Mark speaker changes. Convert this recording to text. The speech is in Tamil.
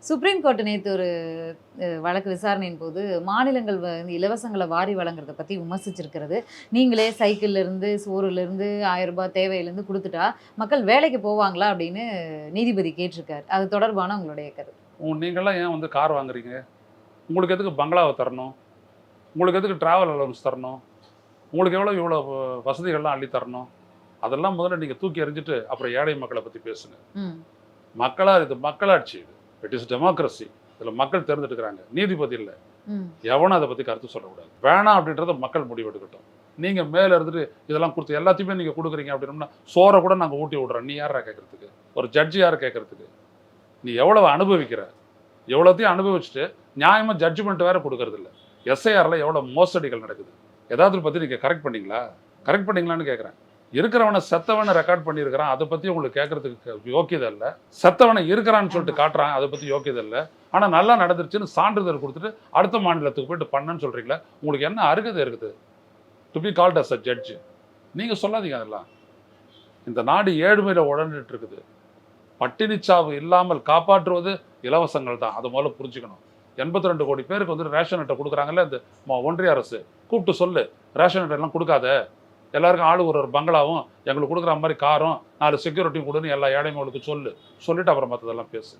Speaker 1: சுப்ரீம் கோர்ட் நேத்து ஒரு வழக்கு விசாரணையின் போது மாநிலங்கள் வந்து இலவசங்கள வாரி வழங்குறத பத்தி விமர்சிச்சிருக்கிறது. நீங்களே சைக்கிள்ல இருந்து, சோறுல இருந்து, ரூ. 1000 தேவையிலேருந்து குடுத்துட்டா, மக்கள் வேலைக்கு போவாங்களா? அப்படின்னு நீதிபதி கேட்டிருக்காரு. அது தொடர்பான உங்களுடைய கருத்து.
Speaker 2: நீங்கள்லாம் ஏன் வந்து கார் வாங்குறீங்க? உங்களுக்கு எதுக்கு பங்களாவ தரணும்? உங்களுக்கு எதுக்கு டிராவல் அலவன்ஸ் தரணும்? உங்களுக்கு இவ்வளோ வசதிகள்லாம் அள்ளி தரணும்? அதெல்லாம் முதல்ல நீங்க தூக்கி எறிஞ்சிட்டு, அப்புறம் ஏழை மக்கள பத்தி பேசுங்க.
Speaker 1: ம்.
Speaker 2: இது மக்களாட்சி இது. It is democracy. இதுல மக்கள் தேர்ந்தெடுக்கிறாங்க. நீதிபதி இல்ல.
Speaker 1: ம்.
Speaker 2: எவனும் அத பத்தி கருத்து சொல்லக்கூடாது. வேணாம் அப்படின்றத மக்கள் முடிவெடுக்கட்டும். நீங்க மேல இருந்துட்டு இதெல்லாம் குடுத்து எல்லாத்தையுமே நீங்க குடுக்குறீங்க அப்படின்னோம்னா, சோற கூட நாங்க ஊட்டி விடுறோம். நீ யார்றா கேட்கறதுக்கு? ஒரு ஜட்ஜ் யாரு கேட்கறதுக்கு? நீ எவ்வளவு அனுபவிக்கிற? எவ்வளத்தையும் அனுபவிச்சுட்டு நியாயமா ஜட்ஜ்மெண்ட் வேற குடுக்கறது இல்ல. எஸ்ஐஆர்ல எவ்வளவு மோசடிகள் நடக்குது. ஏதாவது பத்தி நீங்க கரெக்ட் பண்ணீங்களா? கரெக்ட் பண்ணீங்களான்னு கேட்கிறேன். இருக்கிறவனை செத்தவனை ரெக்கார்ட் பண்ணியிருக்கிறான். அதை பத்தி உங்களுக்கு கேட்கறதுக்கு யோக்கியதை இல்லை. செத்தவனை இருக்கிறான்னு சொல்லிட்டு காட்டுறான். அதை பத்தி யோக்கியதை இல்லை. ஆனா நல்லா நடந்துருச்சுன்னு சான்றிதழ் கொடுத்துட்டு அடுத்த மாநிலத்துக்கு போயிட்டு பண்ணன்னு சொல்றீங்களா? உங்களுக்கு என்ன அருகதை இருக்குது to be called as a judge? நீங்க சொல்லாதீங்க. அதெல்லாம் இந்த நாடு ஏழ்மையில உழந்துட்டு இருக்குது. பட்டினிச்சாவு இல்லாமல் காப்பாற்றுவது இலவசங்கள் தான். அதை முதல்ல புரிஞ்சுக்கணும். 82 கோடி பேருக்கு வந்து ரேஷன் அட்டை கொடுக்குறாங்கல்ல இந்த ஒன்றிய அரசு. கூப்பிட்டு சொல்லு, ரேஷன் அட்டை எல்லாம் கொடுக்காத, எல்லாருக்கும் ஆளு ஒரு பங்களாவும் எங்களுக்கு கொடுக்குற மாதிரி காரும் 4 செக்யூரிட்டியும் கொடுன்னு எல்லா ஏழைங்களுக்கு சொல்லிட்டு அப்புறம் மற்றதெல்லாம் பேசு.